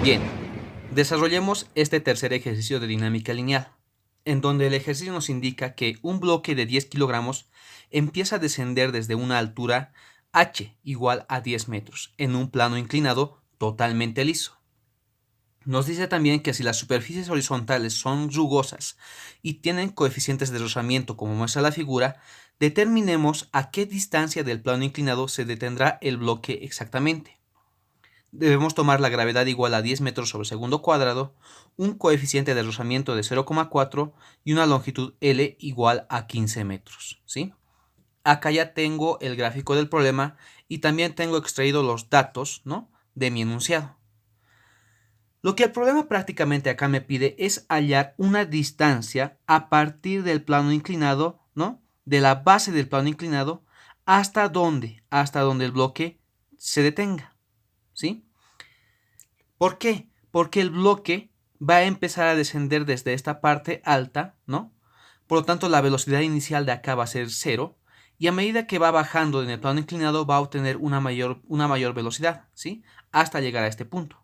Bien, desarrollemos este tercer ejercicio de dinámica lineal, en donde el ejercicio nos indica que un bloque de 10 kilogramos empieza a descender desde una altura h igual a 10 metros en un plano inclinado totalmente liso. Nos dice también que si las superficies horizontales son rugosas y tienen coeficientes de rozamiento como muestra la figura, determinemos a qué distancia del plano inclinado se detendrá el bloque exactamente. Debemos tomar la gravedad igual a 10 metros sobre segundo cuadrado, un coeficiente de rozamiento de 0,4 y una longitud L igual a 15 metros, ¿sí? Acá ya tengo el gráfico del problema y también tengo extraído los datos, ¿no?, de mi enunciado. Lo que el problema prácticamente acá me pide es hallar una distancia a partir del plano inclinado, ¿no?, de la base del plano inclinado hasta donde el bloque se detenga, ¿sí? ¿Por qué? Porque el bloque va a empezar a descender desde esta parte alta, ¿no? Por lo tanto, la velocidad inicial de acá va a ser 0 y a medida que va bajando en el plano inclinado va a obtener una mayor velocidad, ¿sí? Hasta llegar a este punto.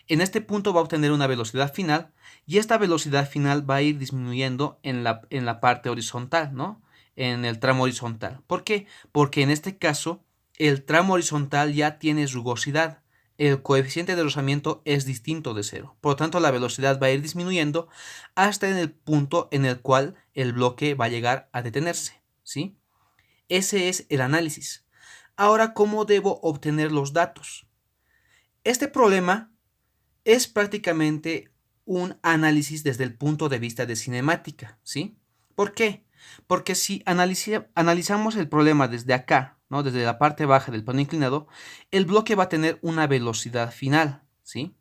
En este punto va a obtener una velocidad final y esta velocidad final va a ir disminuyendo en la parte horizontal, ¿no?, en el tramo horizontal. ¿Por qué? Porque en este caso el tramo horizontal ya tiene rugosidad. El coeficiente de rozamiento es distinto de 0. Por lo tanto, la velocidad va a ir disminuyendo hasta en el punto en el cual el bloque va a llegar a detenerse, ¿sí? Ese es el análisis. Ahora, ¿cómo debo obtener los datos? Este problema es prácticamente un análisis desde el punto de vista de cinemática, ¿sí? ¿Por qué? Porque si analizamos el problema desde acá, ¿no?, desde la parte baja del plano inclinado, el bloque va a tener una velocidad final, ¿sí?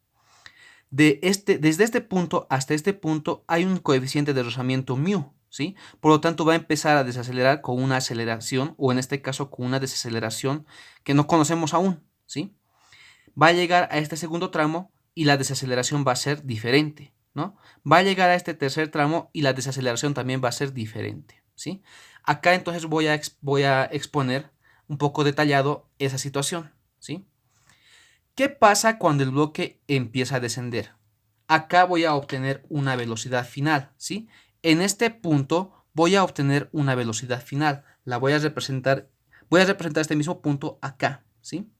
Desde este punto hasta este punto hay un coeficiente de rozamiento μ, ¿sí? Por lo tanto, va a empezar a desacelerar con una aceleración, o en este caso con una desaceleración que no conocemos aún, ¿sí? Va a llegar a este segundo tramo y la desaceleración va a ser diferente, ¿no? Va a llegar a este tercer tramo y la desaceleración también va a ser diferente, ¿sí? Acá entonces voy a exponer un poco detallado esa situación, ¿sí? ¿Qué pasa cuando el bloque empieza a descender? Acá voy a obtener una velocidad final, ¿sí? En este punto voy a obtener una velocidad final. Voy a representar este mismo punto acá, ¿sí?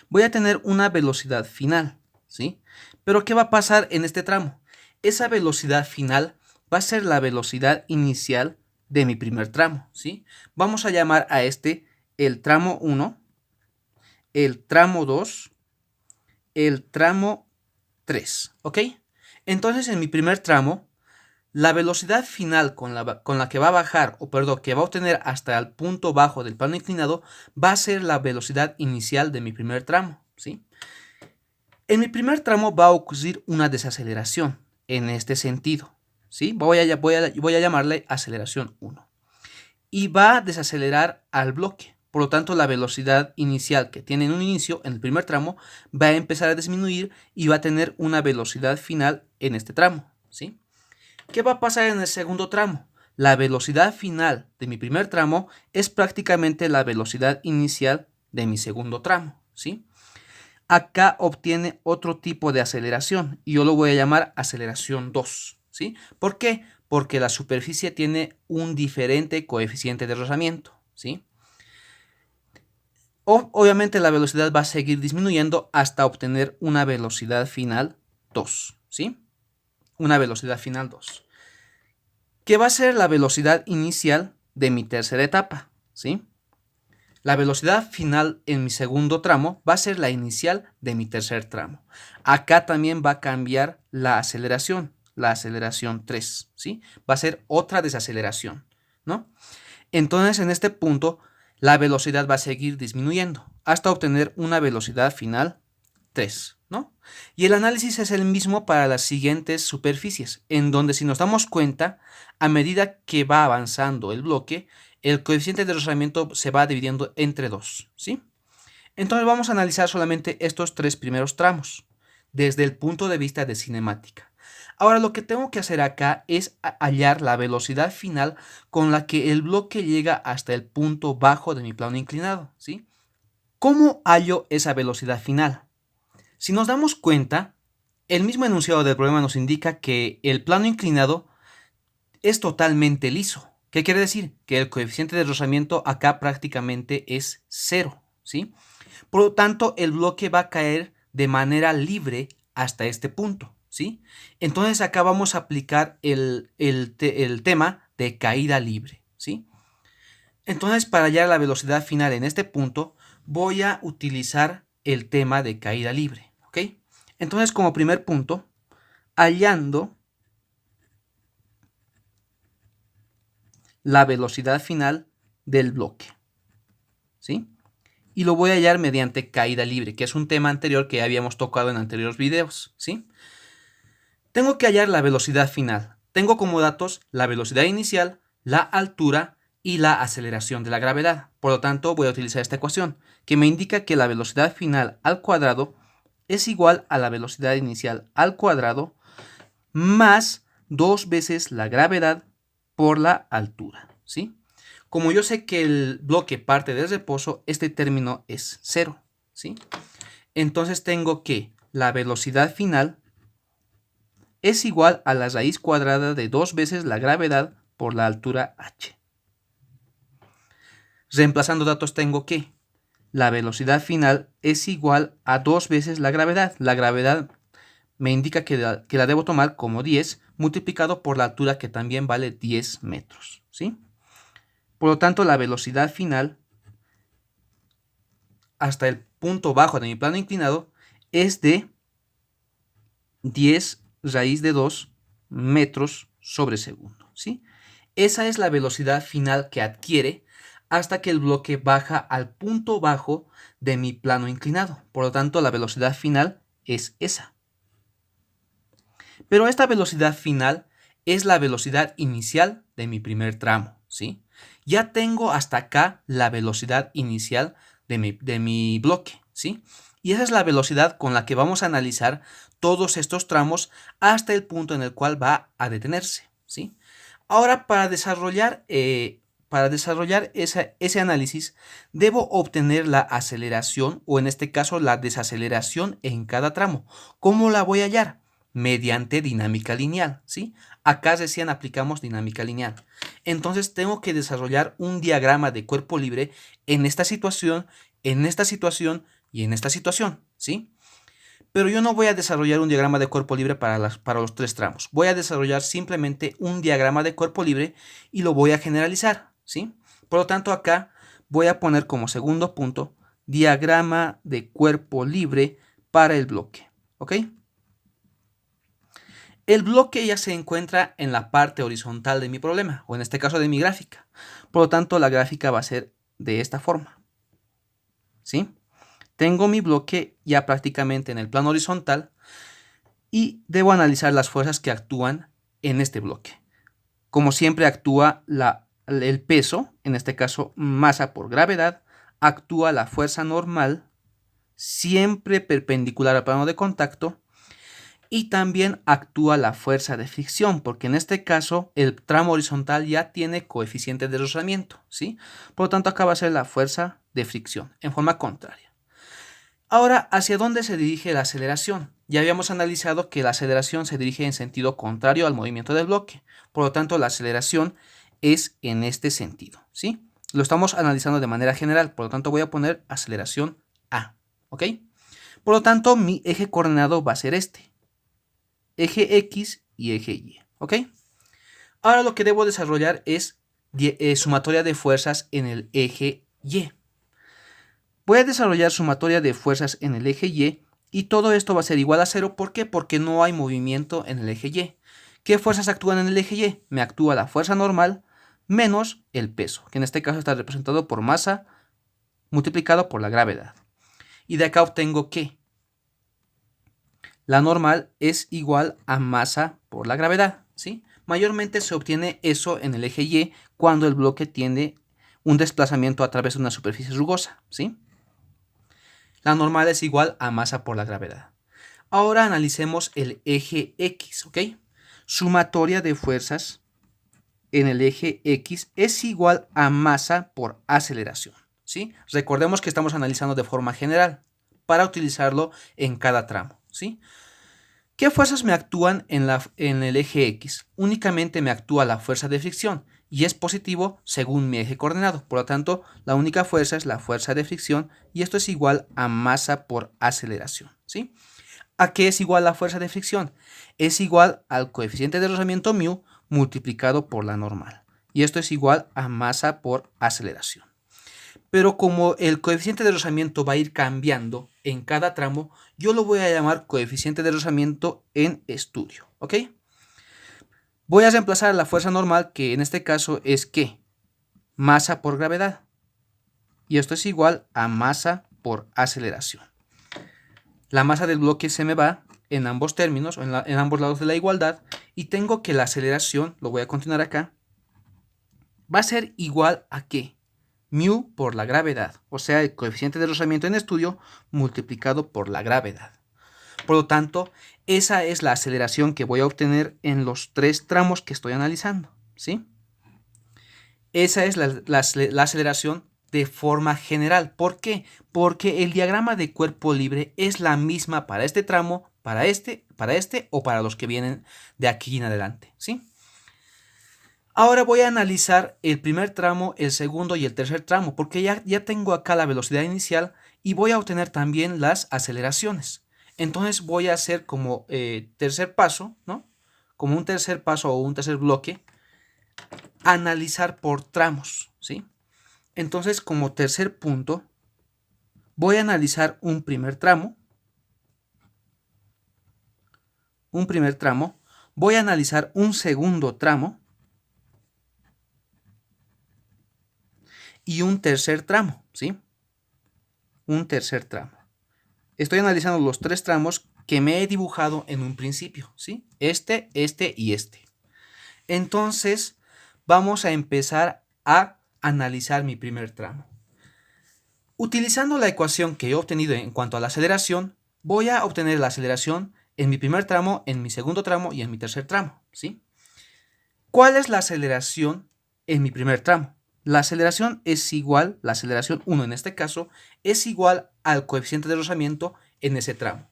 Voy a tener una velocidad final, ¿sí? Pero ¿qué va a pasar en este tramo? Esa velocidad final va a ser la velocidad inicial de mi primer tramo, ¿sí? Vamos a llamar a este el tramo 1, el tramo 2, el tramo 3, ¿ok? Entonces, en mi primer tramo, la velocidad final con la que va a bajar, o perdón, que va a obtener hasta el punto bajo del plano inclinado, va a ser la velocidad inicial de mi primer tramo, ¿sí? En mi primer tramo va a ocurrir una desaceleración en este sentido, ¿sí? Voy a llamarle aceleración 1. Y va a desacelerar al bloque. Por lo tanto, la velocidad inicial que tiene en un inicio, en el primer tramo, va a empezar a disminuir y va a tener una velocidad final en este tramo, ¿sí? ¿Qué va a pasar en el segundo tramo? La velocidad final de mi primer tramo es prácticamente la velocidad inicial de mi segundo tramo, ¿sí? Acá obtiene otro tipo de aceleración y yo lo voy a llamar aceleración 2, ¿sí? ¿Por qué? Porque la superficie tiene un diferente coeficiente de rozamiento, ¿sí? Obviamente la velocidad va a seguir disminuyendo hasta obtener una velocidad final 2, ¿sí? Una velocidad final 2. ¿Qué va a ser la velocidad inicial de mi tercera etapa? ¿Sí? La velocidad final en mi segundo tramo va a ser la inicial de mi tercer tramo. Acá también va a cambiar la aceleración 3, ¿sí? Va a ser otra desaceleración, ¿no? Entonces, en este punto, la velocidad va a seguir disminuyendo hasta obtener una velocidad final 3, ¿no? Y el análisis es el mismo para las siguientes superficies, en donde, si nos damos cuenta, a medida que va avanzando el bloque, el coeficiente de rozamiento se va dividiendo entre 2, ¿sí? Entonces vamos a analizar solamente estos 3 primeros tramos, desde el punto de vista de cinemática. Ahora, lo que tengo que hacer acá es hallar la velocidad final con la que el bloque llega hasta el punto bajo de mi plano inclinado, ¿sí? ¿Cómo hallo esa velocidad final? Si nos damos cuenta, el mismo enunciado del problema nos indica que el plano inclinado es totalmente liso. ¿Qué quiere decir? Que el coeficiente de rozamiento acá prácticamente es 0, ¿sí? Por lo tanto, el bloque va a caer de manera libre hasta este punto, ¿sí? Entonces acá vamos a aplicar el tema de caída libre, ¿sí? Entonces, para hallar la velocidad final en este punto, voy a utilizar el tema de caída libre, ¿ok? Entonces, como primer punto, hallando la velocidad final del bloque, ¿sí? Y lo voy a hallar mediante caída libre, que es un tema anterior que ya habíamos tocado en anteriores videos, ¿sí? Tengo que hallar la velocidad final. Tengo como datos la velocidad inicial, la altura y la aceleración de la gravedad. Por lo tanto, voy a utilizar esta ecuación, que me indica que la velocidad final al cuadrado es igual a la velocidad inicial al cuadrado más 2 veces la gravedad por la altura, ¿sí? Como yo sé que el bloque parte del reposo, este término es 0, ¿sí? Entonces tengo que la velocidad final es igual a la raíz cuadrada de 2 veces la gravedad por la altura h. Reemplazando datos tengo que la velocidad final es igual a 2 veces la gravedad. La gravedad me indica que la debo tomar como 10 multiplicado por la altura, que también vale 10 metros, ¿sí? Por lo tanto, la velocidad final hasta el punto bajo de mi plano inclinado es de 10 raíz de 2 metros sobre segundo, ¿sí? Esa es la velocidad final que adquiere hasta que el bloque baja al punto bajo de mi plano inclinado. Por lo tanto, la velocidad final es esa. Pero esta velocidad final es la velocidad inicial de mi primer tramo, ¿sí? Ya tengo hasta acá la velocidad inicial de mi bloque, ¿sí? Y esa es la velocidad con la que vamos a analizar todos estos tramos hasta el punto en el cual va a detenerse, ¿sí? Ahora, para desarrollar ese análisis, debo obtener la aceleración, o en este caso la desaceleración en cada tramo. ¿Cómo la voy a hallar? Mediante dinámica lineal, ¿sí? Acá recién aplicamos dinámica lineal. Entonces tengo que desarrollar un diagrama de cuerpo libre en esta situación, en esta situación y en esta situación, ¿sí? Pero yo no voy a desarrollar un diagrama de cuerpo libre para los 3 tramos. Voy a desarrollar simplemente un diagrama de cuerpo libre y lo voy a generalizar, ¿sí? Por lo tanto, acá voy a poner como segundo punto diagrama de cuerpo libre para el bloque, ¿ok? El bloque ya se encuentra en la parte horizontal de mi problema, o en este caso de mi gráfica. Por lo tanto, la gráfica va a ser de esta forma, ¿sí? Tengo mi bloque ya prácticamente en el plano horizontal y debo analizar las fuerzas que actúan en este bloque. Como siempre, actúa el peso, en este caso masa por gravedad, actúa la fuerza normal, siempre perpendicular al plano de contacto, y también actúa la fuerza de fricción, porque en este caso el tramo horizontal ya tiene coeficiente de rozamiento, ¿sí? Por lo tanto, acá va a ser la fuerza de fricción en forma contraria. Ahora, ¿hacia dónde se dirige la aceleración? Ya habíamos analizado que la aceleración se dirige en sentido contrario al movimiento del bloque. Por lo tanto, la aceleración es en este sentido, ¿sí? Lo estamos analizando de manera general, por lo tanto voy a poner aceleración A, ¿ok? Por lo tanto, mi eje coordenado va a ser este, eje X y eje Y, ¿ok? Ahora lo que debo desarrollar es sumatoria de fuerzas en el eje Y. Voy a desarrollar sumatoria de fuerzas en el eje y todo esto va a ser igual a 0. ¿Por qué? Porque no hay movimiento en el eje Y. ¿Qué fuerzas actúan en el eje Y? Me actúa la fuerza normal menos el peso, que en este caso está representado por masa multiplicado por la gravedad. Y de acá obtengo que la normal es igual a masa por la gravedad, ¿sí? Mayormente se obtiene eso en el eje Y cuando el bloque tiene un desplazamiento a través de una superficie rugosa, ¿sí? La normal es igual a masa por la gravedad. Ahora analicemos el eje X, ¿ok? Sumatoria de fuerzas en el eje X es igual a masa por aceleración, ¿sí? Recordemos que estamos analizando de forma general. para utilizarlo en cada tramo, ¿sí? ¿Qué fuerzas me actúan en el eje X? Únicamente me actúa la fuerza de fricción y es positivo según mi eje coordenado. Por lo tanto, la única fuerza es la fuerza de fricción y esto es igual a masa por aceleración, ¿sí? ¿A qué es igual la fuerza de fricción? Es igual al coeficiente de rozamiento μ multiplicado por la normal. Y esto es igual a masa por aceleración. Pero como el coeficiente de rozamiento va a ir cambiando en cada tramo, yo lo voy a llamar coeficiente de rozamiento en estudio, ¿ok? Voy a reemplazar la fuerza normal, que en este caso es ¿qué? Masa por gravedad. Y esto es igual a masa por aceleración. La masa del bloque se me va en ambos términos, o en ambos lados de la igualdad, y tengo que la aceleración, lo voy a continuar acá, va a ser igual a ¿qué? Mu por la gravedad, o sea, el coeficiente de rozamiento en estudio multiplicado por la gravedad. Por lo tanto, esa es la aceleración que voy a obtener en los 3 tramos que estoy analizando, ¿sí? Esa es la aceleración de forma general. ¿Por qué? Porque el diagrama de cuerpo libre es la misma para este tramo, para este o para los que vienen de aquí en adelante, ¿sí? Ahora voy a analizar el primer tramo, el segundo y el tercer tramo, porque ya tengo acá la velocidad inicial y voy a obtener también las aceleraciones. Entonces voy a hacer como tercer paso, ¿no? Como un tercer paso o un tercer bloque, analizar por tramos, ¿sí? Entonces, como tercer punto, voy a analizar un primer tramo, voy a analizar un segundo tramo, y un tercer tramo, ¿sí? Un tercer tramo. Estoy analizando los 3 tramos que me he dibujado en un principio, ¿sí? Este y este. Entonces, vamos a empezar a analizar mi primer tramo. Utilizando la ecuación que he obtenido en cuanto a la aceleración, voy a obtener la aceleración en mi primer tramo, en mi segundo tramo y en mi tercer tramo, ¿sí? ¿Cuál es la aceleración en mi primer tramo? La aceleración es igual, la aceleración 1 en este caso, es igual al coeficiente de rozamiento en ese tramo.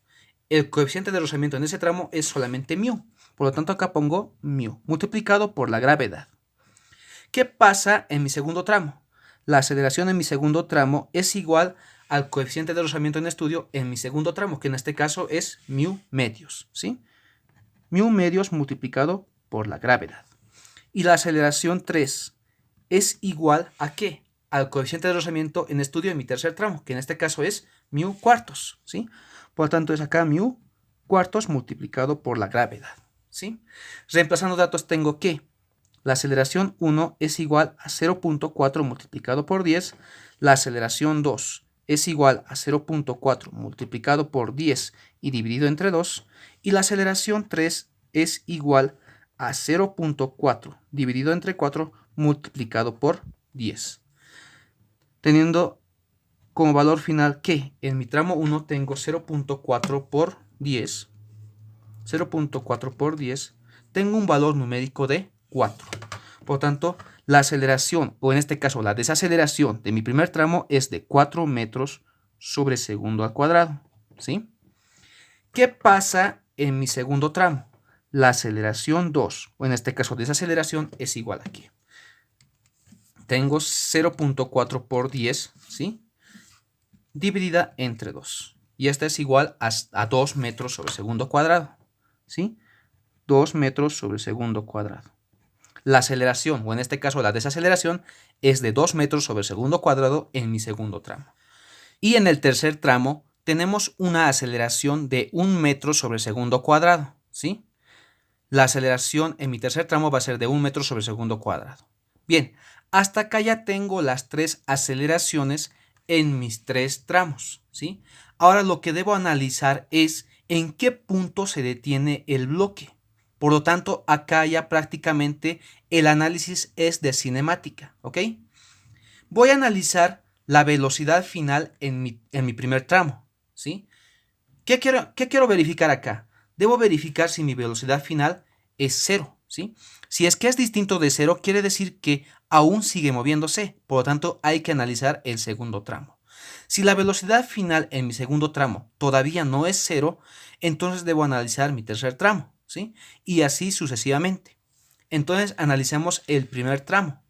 El coeficiente de rozamiento en ese tramo es solamente μ. Por lo tanto, acá pongo μ, multiplicado por la gravedad. ¿Qué pasa en mi segundo tramo? La aceleración en mi segundo tramo es igual al coeficiente de rozamiento en estudio en mi segundo tramo, que en este caso es μ medios, ¿sí? μ medios multiplicado por la gravedad. Y la aceleración 3 es igual a ¿qué? Al coeficiente de rozamiento en estudio en mi tercer tramo, que en este caso es μ cuartos, ¿sí? Por lo tanto, es acá μ cuartos multiplicado por la gravedad, ¿sí? Reemplazando datos tengo que la aceleración 1 es igual a 0.4 multiplicado por 10, la aceleración 2 es igual a 0.4 multiplicado por 10 y dividido entre 2, y la aceleración 3 es igual a 0.4 dividido entre 4 multiplicado por 10. Teniendo como valor final que en mi tramo 1 tengo 0.4 por 10, 0.4 por 10, tengo un valor numérico de 4. Por lo tanto, la aceleración, o en este caso la desaceleración de mi primer tramo es de 4 metros sobre segundo al cuadrado, ¿sí? ¿Qué pasa en mi segundo tramo? La aceleración 2, o en este caso desaceleración, es igual a ¿qué? Tengo 0.4 por 10, ¿sí? Dividida entre 2. Y esta es igual a 2 metros sobre segundo cuadrado, ¿sí? 2 metros sobre segundo cuadrado. La aceleración, o en este caso la desaceleración, es de 2 metros sobre segundo cuadrado en mi segundo tramo. Y en el tercer tramo tenemos una aceleración de 1 metro sobre segundo cuadrado, ¿sí? La aceleración en mi tercer tramo va a ser de 1 metro sobre segundo cuadrado. Bien, hasta acá ya tengo las 3 aceleraciones en mis 3 tramos, ¿sí? Ahora lo que debo analizar es en qué punto se detiene el bloque. Por lo tanto, acá ya prácticamente el análisis es de cinemática, ¿ok? Voy a analizar la velocidad final en mi primer tramo, ¿sí? ¿Qué quiero verificar acá? Debo verificar si mi velocidad final es 0, ¿sí? Si es que es distinto de 0, quiere decir que aún sigue moviéndose. Por lo tanto, hay que analizar el segundo tramo. Si la velocidad final en mi segundo tramo todavía no es 0, entonces debo analizar mi tercer tramo, ¿sí? Y así sucesivamente. Entonces analicemos el primer tramo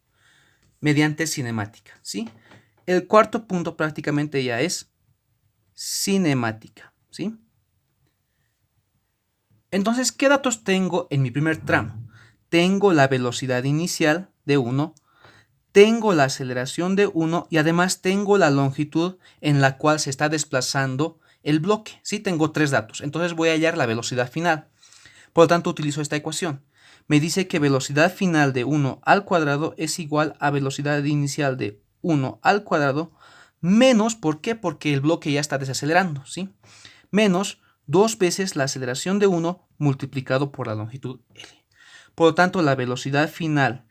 mediante cinemática, ¿sí? El cuarto punto prácticamente ya es cinemática, ¿sí? Entonces, ¿qué datos tengo en mi primer tramo? Tengo la velocidad inicial de 1, tengo la aceleración de 1 y además tengo la longitud en la cual se está desplazando el bloque. Sí, tengo 3 datos. Entonces voy a hallar la velocidad final. Por lo tanto, utilizo esta ecuación. Me dice que velocidad final de 1 al cuadrado es igual a velocidad inicial de 1 al cuadrado menos, ¿por qué? Porque el bloque ya está desacelerando, ¿sí? Menos 2 veces la aceleración de 1 multiplicado por la longitud L. Por lo tanto, la velocidad final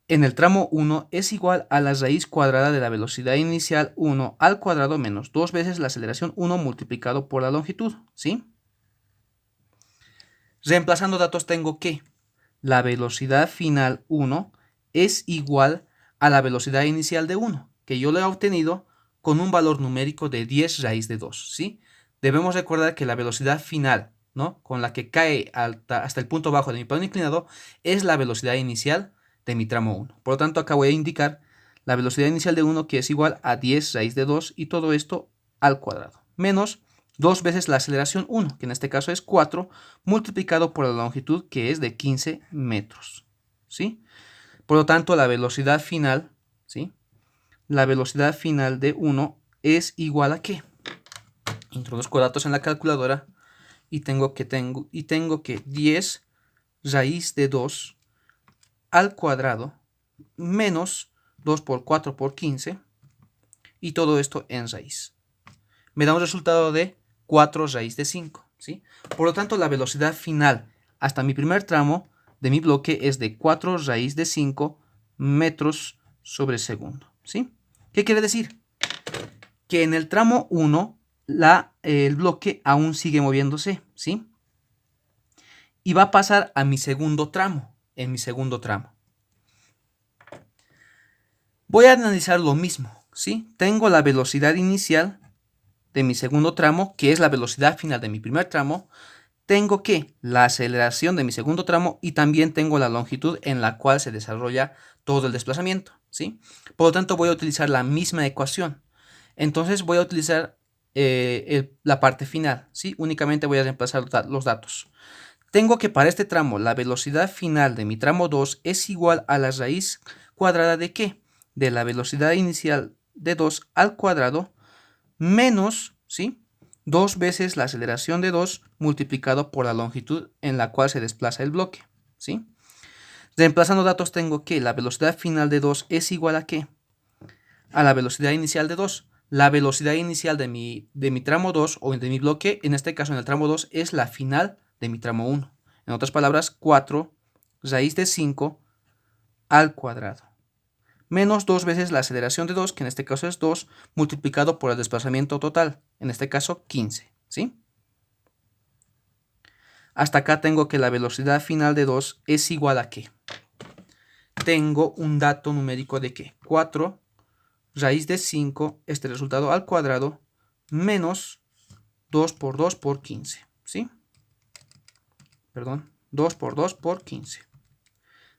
en el tramo 1 es igual a la raíz cuadrada de la velocidad inicial 1 al cuadrado menos 2 veces la aceleración 1 multiplicado por la longitud, ¿sí? Reemplazando datos tengo que la velocidad final 1 es igual a la velocidad inicial de 1, que yo lo he obtenido con un valor numérico de 10 raíz de 2, ¿sí? Debemos recordar que la velocidad final, ¿no?, con la que cae hasta el punto bajo de mi plano inclinado es la velocidad inicial de mi tramo 1. Por lo tanto, acá voy a indicar la velocidad inicial de 1, que es igual a 10 raíz de 2 y todo esto al cuadrado, menos 2 veces la aceleración 1, que en este caso es 4, multiplicado por la longitud, que es de 15 metros, ¿sí? Por lo tanto, la velocidad final, ¿sí?, la velocidad final de 1 es igual a ¿qué? Introduzco datos en la calculadora y tengo que 10 raíz de 2 al cuadrado menos 2 por 4 por 15 y todo esto en raíz. Me da un resultado de 4 raíz de 5, ¿sí? Por lo tanto, la velocidad final hasta mi primer tramo de mi bloque es de 4 raíz de 5 metros sobre segundo, ¿sí? ¿Qué quiere decir? Que en el tramo 1 el bloque aún sigue moviéndose, ¿sí? Y va a pasar a mi segundo tramo, en mi segundo tramo. Voy a analizar lo mismo, ¿sí? Tengo la velocidad inicial de mi segundo tramo, que es la velocidad final de mi primer tramo. Tengo que la aceleración de mi segundo tramo y también tengo la longitud en la cual se desarrolla todo el desplazamiento, ¿sí? Por lo tanto, voy a utilizar la misma ecuación. Entonces voy a utilizar la parte final, ¿sí? Únicamente voy a reemplazar los datos. Tengo que para este tramo la velocidad final de mi tramo 2 es igual a la raíz cuadrada de ¿qué? De la velocidad inicial de 2 al cuadrado menos, ¿sí?, 2 veces la aceleración de 2 multiplicado por la longitud en la cual se desplaza el bloque, ¿sí? Reemplazando datos tengo que la velocidad final de 2 es igual a ¿qué? A la velocidad inicial de 2. La velocidad inicial de mi tramo 2 o de mi bloque, en este caso en el tramo 2, es la final de mi tramo 1. En otras palabras, 4 raíz de 5 al cuadrado. Menos 2 veces la aceleración de 2, que en este caso es 2, multiplicado por el desplazamiento total, en este caso 15, ¿sí? Hasta acá tengo que la velocidad final de 2 es igual a ¿qué? Tengo un dato numérico de ¿qué? 4 raíz de 5, este resultado al cuadrado, menos 2 por 2 por 15, ¿sí? Perdón, 2 por 2 por 15.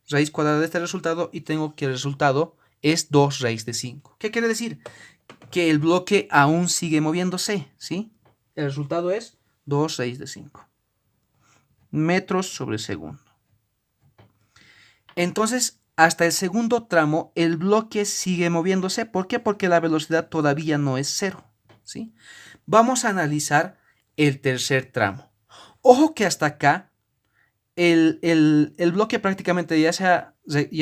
Raíz cuadrada de este resultado y tengo que el resultado es 2 raíz de 5. ¿Qué quiere decir? Que el bloque aún sigue moviéndose, ¿sí? El resultado es 2 raíz de 5 metros sobre segundo. Entonces, hasta el segundo tramo, el bloque sigue moviéndose. ¿Por qué? Porque la velocidad todavía no es 0, ¿sí? Vamos a analizar el tercer tramo. Ojo que hasta acá el bloque prácticamente ya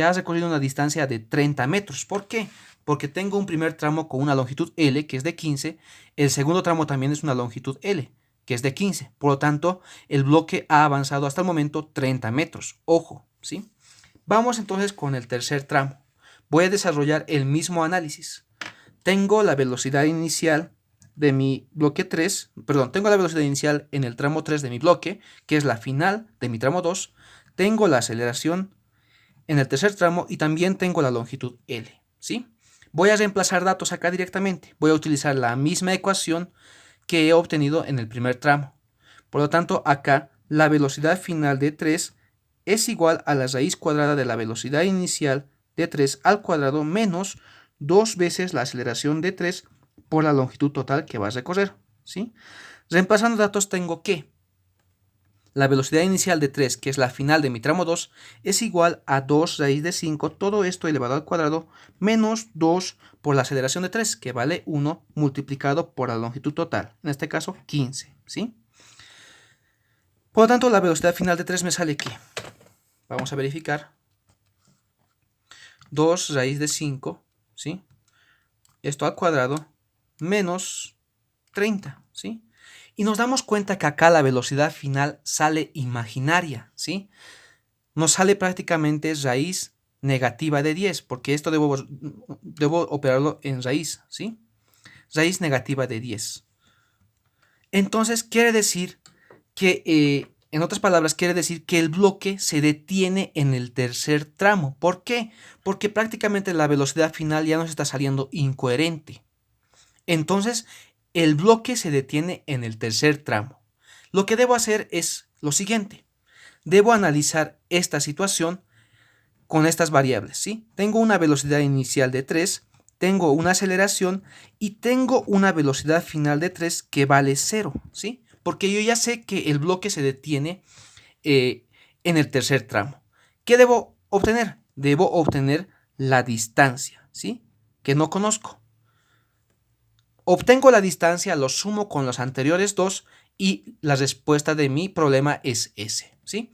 ha recorrido una distancia de 30 metros. ¿Por qué? Porque tengo un primer tramo con una longitud L, que es de 15. El segundo tramo también es una longitud L, que es de 15. Por lo tanto, el bloque ha avanzado hasta el momento 30 metros. Ojo, ¿sí? Vamos entonces con el tercer tramo. Voy a desarrollar el mismo análisis. Tengo la velocidad inicial de mi bloque 3, tengo la velocidad inicial en el tramo 3 de mi bloque, que es la final de mi tramo 2. Tengo la aceleración en el tercer tramo y también tengo la longitud L, ¿sí? Voy a reemplazar datos acá directamente. Voy a utilizar la misma ecuación que he obtenido en el primer tramo. Por lo tanto, acá la velocidad final de 3 es igual a la raíz cuadrada de la velocidad inicial de 3 al cuadrado menos 2 veces la aceleración de 3 por la longitud total que va a recorrer, ¿sí? Reemplazando datos tengo que la velocidad inicial de 3, que es la final de mi tramo 2, es igual a 2 raíz de 5, todo esto elevado al cuadrado, menos 2 por la aceleración de 3, que vale 1 multiplicado por la longitud total, en este caso 15, ¿sí? Por lo tanto, la velocidad final de 3 me sale que, vamos a verificar, 2 raíz de 5, ¿sí? Esto al cuadrado, menos 30, ¿sí? Y nos damos cuenta que acá la velocidad final sale imaginaria, ¿sí? Nos sale prácticamente raíz negativa de 10, porque esto debo operarlo en raíz, ¿sí? Raíz negativa de 10. Entonces, quiere decir que, en otras palabras, quiere decir que el bloque se detiene en el tercer tramo. ¿Por qué? Porque prácticamente la velocidad final ya nos está saliendo incoherente. Entonces, el bloque se detiene en el tercer tramo. Lo que debo hacer es lo siguiente. Debo analizar esta situación con estas variables, ¿sí? Tengo una velocidad inicial de 3, tengo una aceleración y tengo una velocidad final de 3 que vale 0, ¿sí? Porque yo ya sé que el bloque se detiene en el tercer tramo. ¿Qué debo obtener? Debo obtener la distancia, ¿sí? Que no conozco. Obtengo la distancia, lo sumo con los anteriores dos y la respuesta de mi problema es S, ¿sí?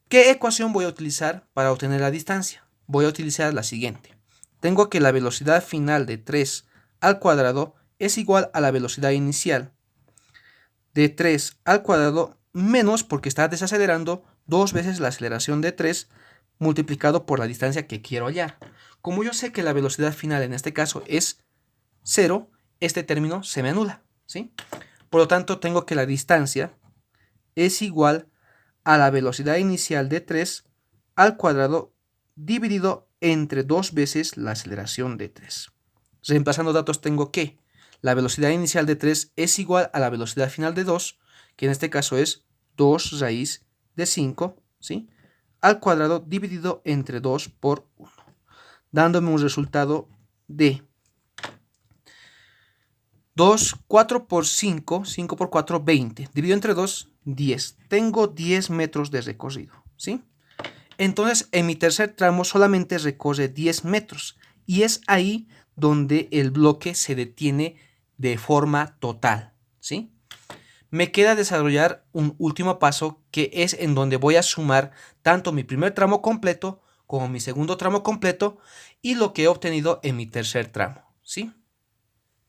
¿Qué ecuación voy a utilizar para obtener la distancia? Voy a utilizar la siguiente. Tengo que la velocidad final de 3 al cuadrado es igual a la velocidad inicial de 3 al cuadrado menos, porque está desacelerando, 2 veces la aceleración de 3 multiplicado por la distancia que quiero hallar. Como yo sé que la velocidad final en este caso es 0, este término se me anula, ¿sí? Por lo tanto, tengo que la distancia es igual a la velocidad inicial de 3 al cuadrado dividido entre 2 veces la aceleración de 3. Reemplazando datos tengo que la velocidad inicial de 3 es igual a la velocidad final de 2, que en este caso es 2 raíz de 5, ¿sí? Al cuadrado dividido entre 2 por 1, dándome un resultado de 2, 4 por 5, 5 por 4, 20. Dividido entre 2, 10. Tengo 10 metros de recorrido, ¿sí? Entonces, en mi tercer tramo solamente recorre 10 metros. Y es ahí donde el bloque se detiene de forma total, ¿sí? Me queda desarrollar un último paso que es en donde voy a sumar tanto mi primer tramo completo como mi segundo tramo completo y lo que he obtenido en mi tercer tramo, ¿sí?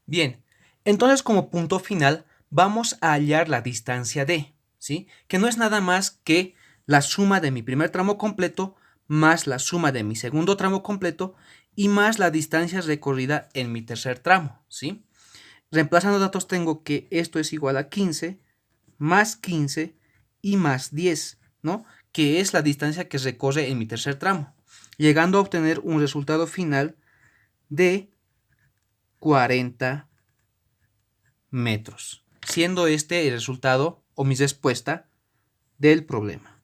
Bien, entonces como punto final vamos a hallar la distancia D, ¿sí? Que no es nada más que la suma de mi primer tramo completo más la suma de mi segundo tramo completo y más la distancia recorrida en mi tercer tramo, ¿sí? Reemplazando datos tengo que esto es igual a 15 más 15 y más 10, ¿no? Que es la distancia que recorre en mi tercer tramo, llegando a obtener un resultado final de 40 metros, siendo este el resultado o mi respuesta del problema.